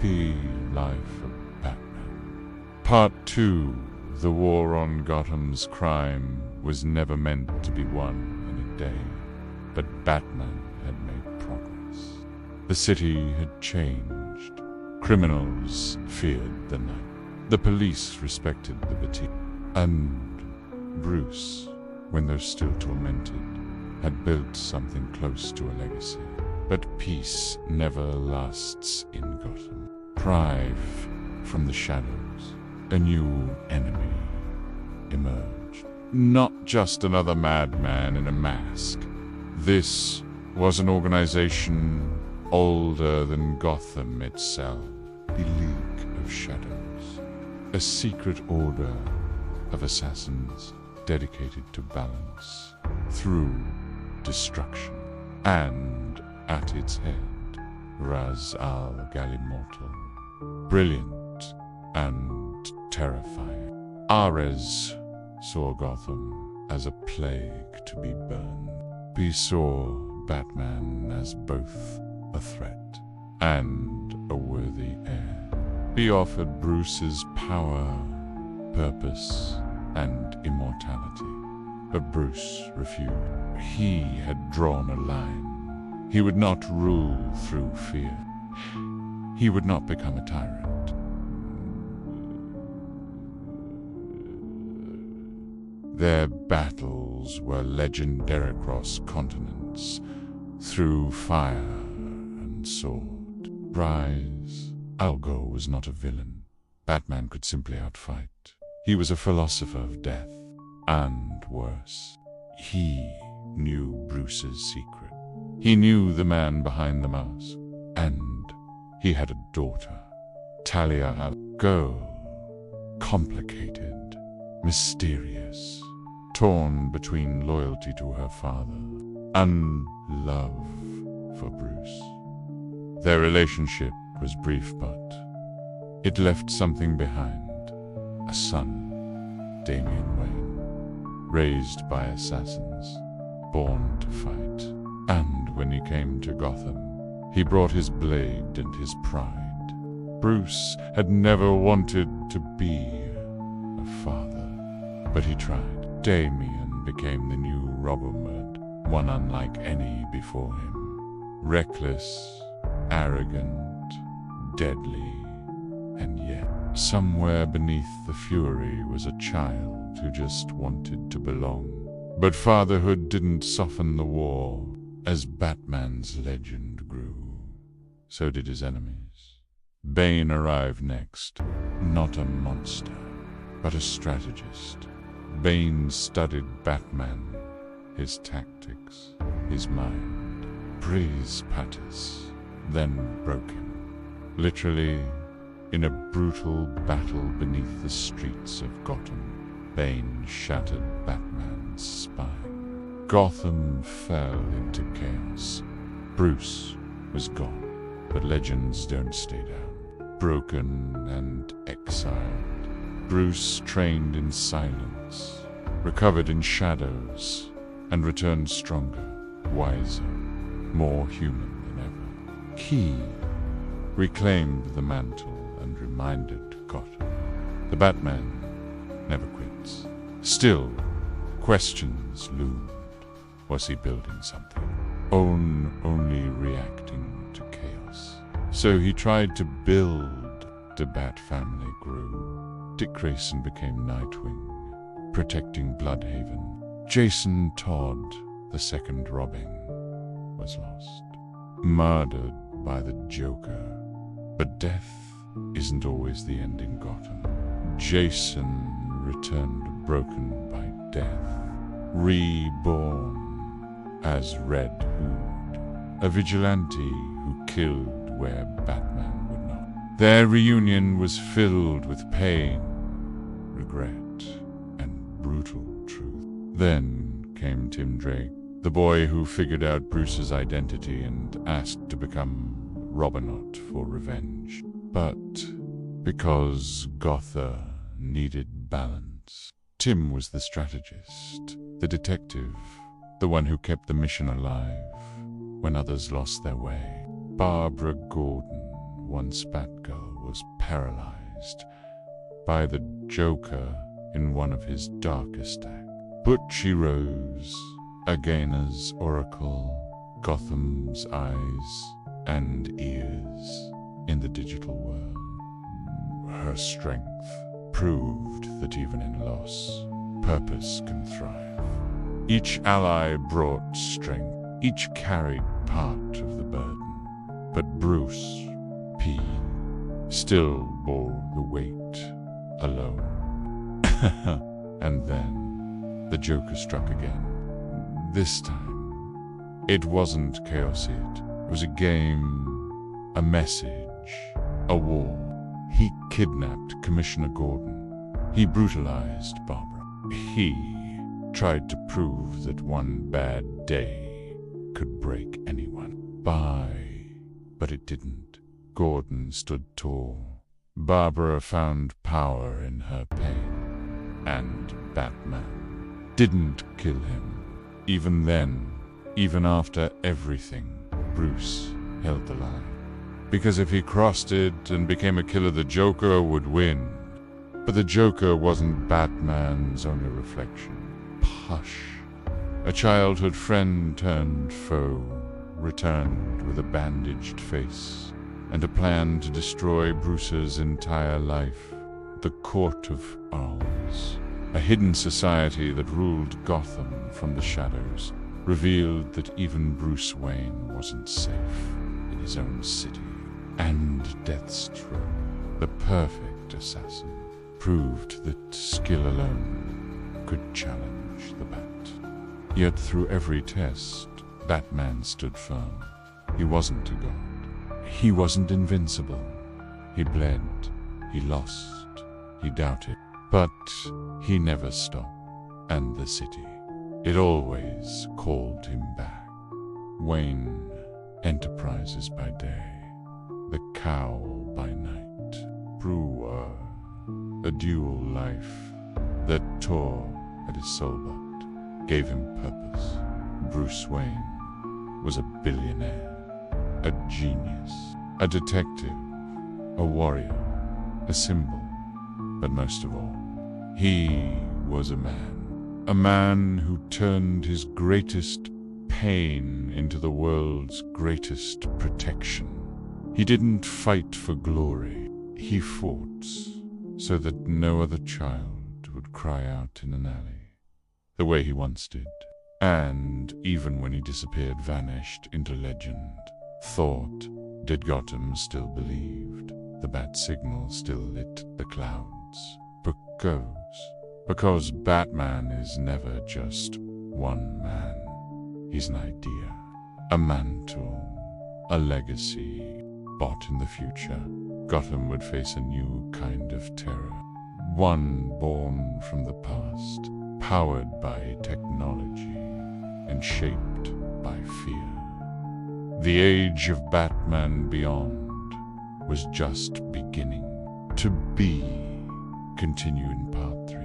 Happy Life of Batman. Part 2. The war on Gotham's crime was never meant to be won in a day, but Batman had made progress. The city had changed. Criminals feared the night. The police respected liberty. And Bruce, when though still tormented, had built something close to a legacy. But peace never lasts in Gotham. Pry from the shadows, a new enemy emerged. Not just another madman in a mask. This was an organization older than Gotham itself, the League of Shadows, a secret order of assassins dedicated to balance through destruction. And at its head, Ra's al Ghul Immortal, brilliant and terrifying. Ares saw Gotham as a plague to be burned. He saw Batman as both a threat and a worthy heir. He offered Bruce's power, purpose, and immortality. But Bruce refused. He had drawn a line. He would not rule through fear. He would not become a tyrant. Their battles were legendary across continents, through fire and sword. Ra's al Ghul was not a villain. Batman could simply outfight. He was a philosopher of death, and worse, he knew Bruce's secret. He knew the man behind the mask, and he had a daughter, Talia al Ghul, complicated, mysterious, torn between loyalty to her father and love for Bruce. Their relationship was brief, but it left something behind. A son, Damian Wayne, raised by assassins, born to fight. And when he came to Gotham, he brought his blade and his pride. Bruce had never wanted to be a father, but he tried. Damian became the new Robin Hood, one unlike any before him. Reckless, arrogant, deadly, and yet somewhere beneath the fury was a child who just wanted to belong. But fatherhood didn't soften the war. As Batman's legend grew, so did his enemies. Bane arrived next, not a monster, but a strategist. Bane studied Batman, his tactics, his mind. Prise patis, then broke him. Literally, in a brutal battle beneath the streets of Gotham, Bane shattered Batman's spine. Gotham fell into chaos. Bruce was gone, but legends don't stay down. Broken and exiled, Bruce trained in silence, recovered in shadows, and returned stronger, wiser, more human than ever. He reclaimed the mantle and reminded Gotham. The Batman never quits. Still, questions loomed. Was he building something? Only reacting to chaos. So he tried to build. The Bat family grew. Dick Grayson became Nightwing, protecting Bloodhaven. Jason Todd, the second Robin, was lost. Murdered by the Joker. But death isn't always the end in Gotham. Jason returned broken by death, reborn as Red Hood, a vigilante who killed where Batman would not. Their reunion was filled with pain, regret, and brutal truth. Then came Tim Drake, the boy who figured out Bruce's identity and asked to become Robin Hood for revenge. But because Gotham needed balance, Tim was the strategist, the detective, the one who kept the mission alive when others lost their way. Barbara Gordon once Batgirl was paralyzed by the Joker in one of his darkest acts. But she rose again as Oracle, Gotham's eyes and ears in the digital world. Her strength proved that even in loss, purpose can thrive. Each ally brought strength, each carried part of the burden. But Bruce P. still bore the weight alone. And then the Joker struck again. This time, it wasn't chaos yet. It was a game, a message, a war. He kidnapped Commissioner Gordon. He brutalized Barbara. He tried to prove that one bad day could break anyone. But it didn't. Gordon stood tall. Barbara found power in her pain. And Batman didn't kill him. Even then, even after everything, Bruce held the line. Because if he crossed it and became a killer, the Joker would win. But the Joker wasn't Batman's only reflection. Hush. A childhood friend turned foe, returned with a bandaged face, and a plan to destroy Bruce's entire life. The Court of Owls, a hidden society that ruled Gotham from the shadows, revealed that even Bruce Wayne wasn't safe in his own city. And Deathstroke, the perfect assassin, proved that skill alone could challenge the Bat. Yet through every test, Batman stood firm. He wasn't a god. He wasn't invincible. He bled, he lost, he doubted. But he never stopped. And the city, it always called him back. Wayne Enterprises by day, the Cowl by night. Brewer, a dual life that tore at his soul but gave him purpose. Bruce Wayne was a billionaire, a genius, a detective, a warrior, a symbol, but most of all, he was a man who turned his greatest pain into the world's greatest protection. He didn't fight for glory. He fought so that no other child would cry out in an alley, the way he once did. And even when he disappeared, vanished into legend, thought, did Gotham still believed, the bat signal still lit the clouds. Because Batman is never just one man. He's an idea, a mantle, a legacy. But in the future, Gotham would face a new kind of terror. One born from the past, powered by technology and shaped by fear. The age of Batman Beyond was just beginning. To be, continue in Part 3.